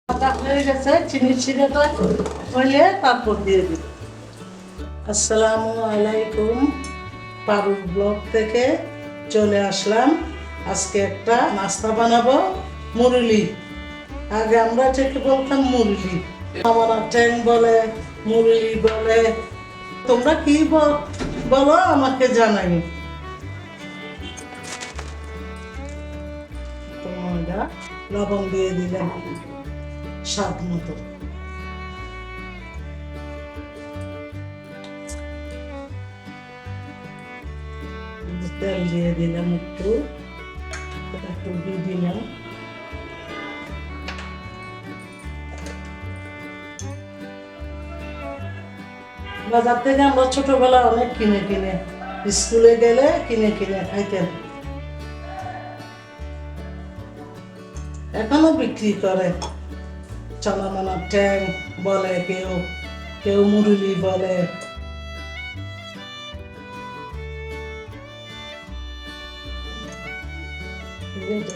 হয়ে গেছে, চিনির শিরাটা হইলে তারপর দিয়ে দিব। আসসালামু আলাইকুম, পারুল ব্লগ থেকে চলে আসলাম। আজকে একটা নাস্তা বানাবো, মুরলি। আগে আমরা এটাকে বলতাম মুরলি, আমার ট্যাং বলে, মুরলি বলে। তোমরা কি বলো আমাকে জানাই। তোমরা লবণ দিয়ে দিলাম স্বাদ মতো, তেল দিয়ে দিলাম একটু দিয়ে দিলাম। বাজার থেকে আমরা ছোটবেলা অনেক কিনে কিনে, স্কুলে গেলে কিনে কিনে খাইতেন। এখনো বিক্রি করে, চানা মানা ট্যাং বলে, কেউ কেউ মুরলি বলে।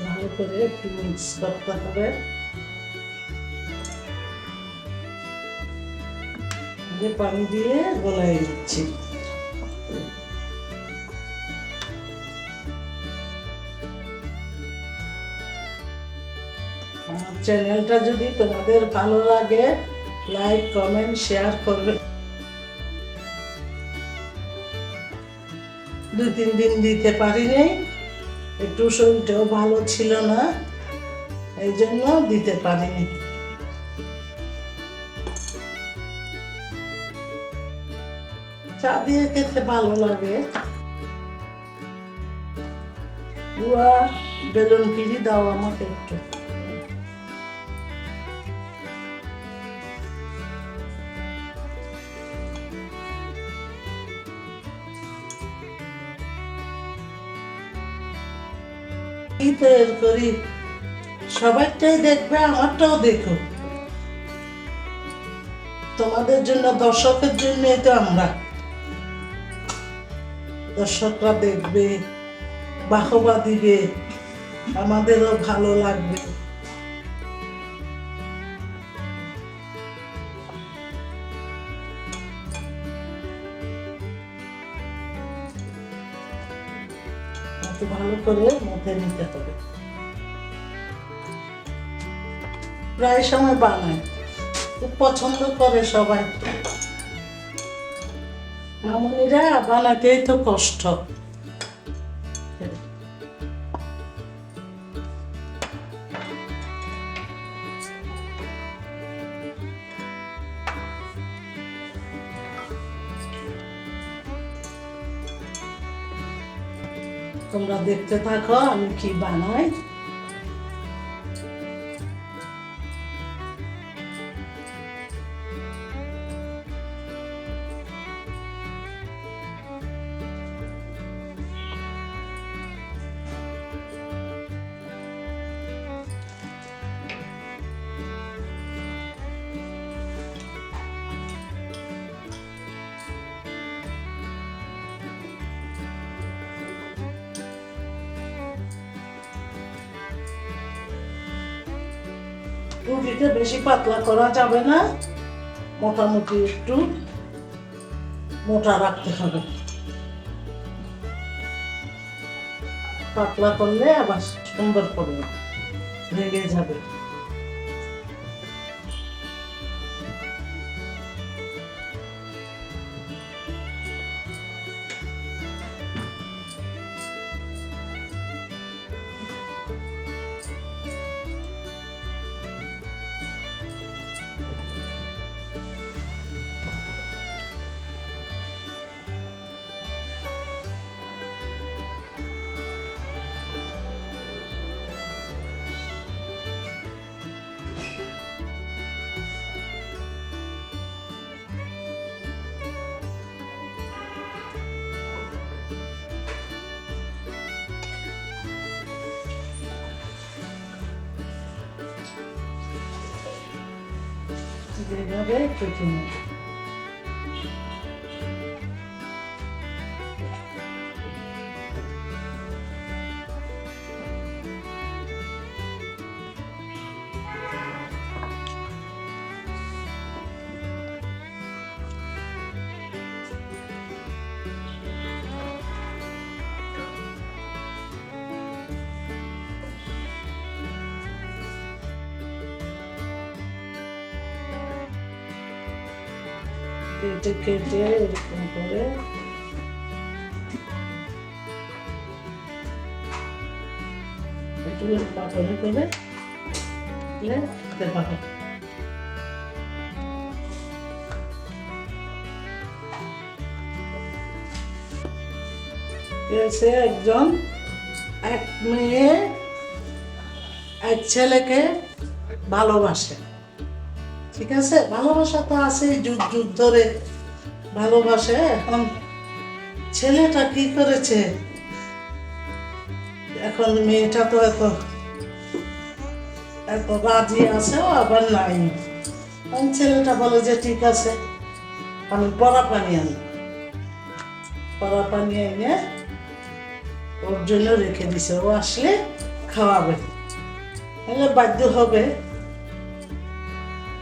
ভালো করে একটু মিক্স করতে হবে। পানি দিয়ে গলাই দিচ্ছি। আমার চ্যানেলটা যদি তোমাদের ভালো লাগে, লাইক কমেন্ট শেয়ার করবে। 2-3 দিন দিতে পারিনি, একটু শরীরটাও ভালো ছিল না, এই জন্য দিতে পারিনি। চা দিয়ে খেতে ভালো লাগে। বেলুন পিড়ি দাও আমাকে একটু। কি তৈরি করি সবাইটাই দেখবে, আমারটাও দেখো। তোমাদের জন্য, দর্শকের জন্যই তো আমরা। দর্শকরা দেখবে, বাহবা দিবে, আমাদেরও ভালো লাগবে। একটু ভালো করে মধ্যে নিতে হবে। প্রায় সময় বানাই, খুব পছন্দ করে সবাই। মামুনিরা বানাতেই তো কষ্ট। তোমরা দেখতে থাকো আমি কি বানাই। রুটিটা বেশি পাতলা করা যাবে না, মোটামুটি একটু মোটা রাখতে হবে। পাতলা করলে আবার সুন্দর করবে, ভেঙে যাবে। যেভাবে কেটে নেব। কেটে কেটে এরকম করে একটু পাতলা করে খেতে পারো। একজন এক মেয়ে এক ছেলেকে ভালোবাসে, ঠিক আছে, ভালোবাসা তো আছে যুগ যুগ ধরে ভালোবাসে। এখন ছেলেটা কি করেছে, এখন মেয়েটা তো এত এত রাজি আছে আবার নাই। ছেলেটা বলে যে ঠিক আছে আমি পরা পানি আনি, পরা পানি এনে ওর জন্য রেখে দিছে, ও আসলে খাওয়াবে, তাহলে বাধ্য হবে।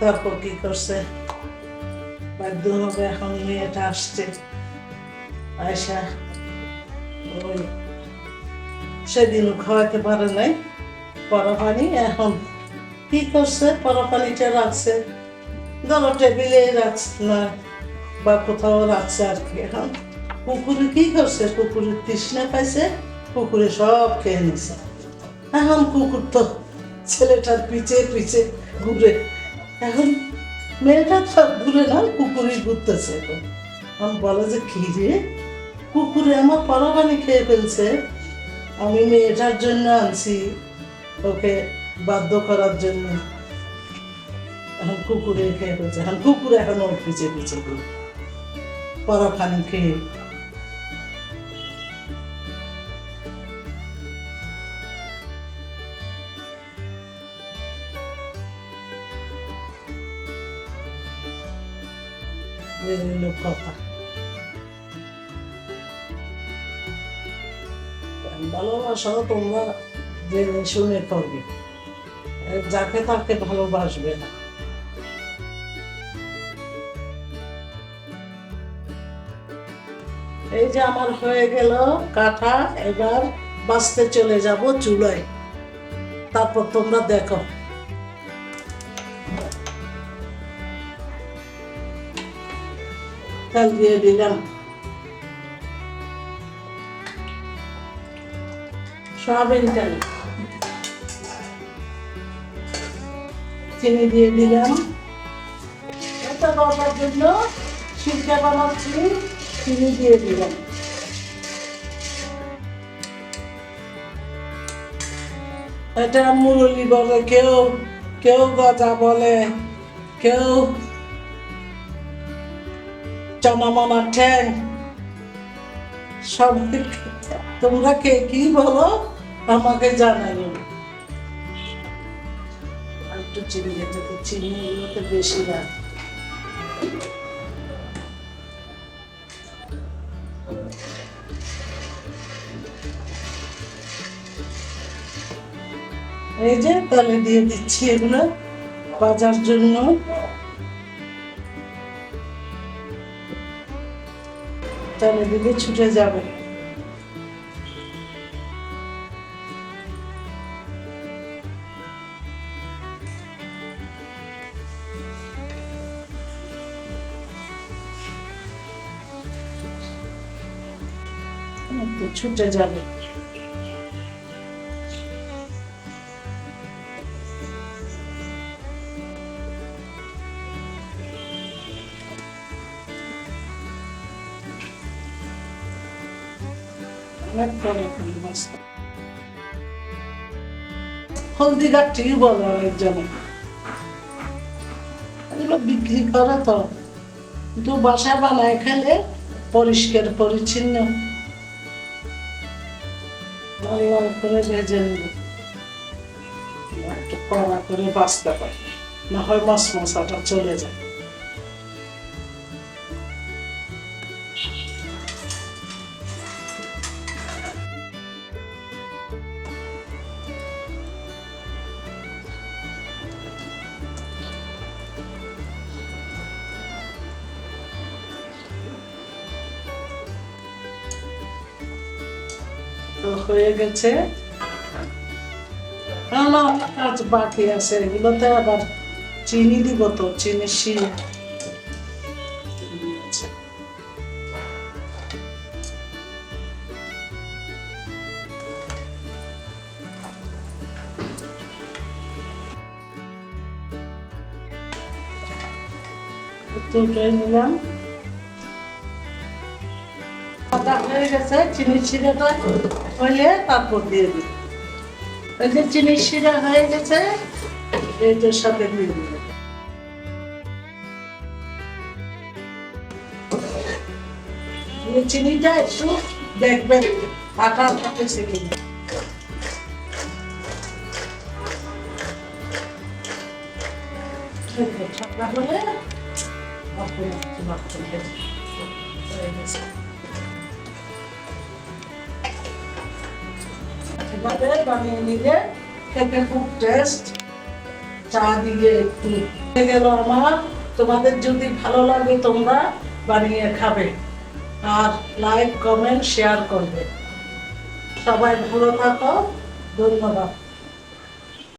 তারপর কি করছে, বাধ্য হবে। এখন মেয়েটা আসছে, আয়সা ওই সেদিনও খাওয়াতে পারে নাই পরা পানি। এখন কি করছে, পরা পানিটা রাখছে, ধরো টেবিলে রাখছে না বা কোথাও রাখছে আর কি। এখন কুকুরে কি করছে, কুকুরের তৃষ্ণা পাইছে, কুকুরে সব খেয়ে নিছে। এখন কুকুর তো ছেলেটার পিছে পিছে ঘুরে, এখন মেয়েটা তো ঘুরে না, কুকুরই ঘুরতেছে। এখন বলে যে কি রে, কুকুরে আমার পরা পানি খেয়ে ফেলছে, আমি মেয়েটার জন্য আনছি ওকে বাধ্য করার জন্য, এখন কুকুরে খেয়ে ফেলছে। এখন কুকুর এখন ওর পিছে পিছে ঘুরে পরা পানি খেয়ে। কথা ভালোবাসা তোমরা জেনে শুনে করবে, যাকে তাকে ভালোবাসবে না। এই যে আমার হয়ে গেল কাটা, এবার বাঁচতে চলে যাব চুলায়, তারপর তোমরা দেখো। তেল দিয়ে দিলাম, সয়াবিন তেল, চিনি দিয়ে দিলাম। এটা বাবার জন্য সিদ্ধা বানাচ্ছি, চিনি দিয়ে দিলাম। এটা মুরলি বলে, কেউ কেউ গজা বলে, কেউ চানা ঠ্যাং, সব তোমরা কে কি বলো আমাকে জানাইও। একটু চিনি দিতে, চিনি এগুলোতে বেশি না। এই যে তালে দিয়ে দিচ্ছি এগুলো ভাজার জন্য। তালে দিলে ছুটে যাবে। ছুটে যাবে। হলদি গাঠি বলে অনেকজন, এগুলো বিক্রি করে তো, কিন্তু বাসায় বানায় খেলে পরিষ্কার পরিচ্ছন্ন লাল লাল করে ভেজে নিল, একটু কড়া করে বাঁচতে পারে, না হয় মাছ মশাটা চলে যায়। তো হয়ে গেছে, কাজ বাকি আছে, এগুলোতে আবার চিনি দিব, তো চিনি শিরা একটু উঠাই নিলাম। আদা হয়ে গেছে, চিনির শিরাটা হইলে তারপর দিয়ে দিই। এই যে চিনির শিরা হয়ে গেছে, এইটার সাথে দিয়ে দিলাম। চিনিটা একটু দেখবেন আটা হয়েছে কিনা। ঠান্ডা হলে এভাবে বানিয়ে নিলে খেতে খুব টেস্ট। চা দিয়ে একটু হয়ে গেল আমার। তোমাদের যদি ভালো লাগে তোমরা বানিয়ে খাবে, আর লাইক কমেন্ট শেয়ার করবে। সবাই ভালো থাকো, ধন্যবাদ।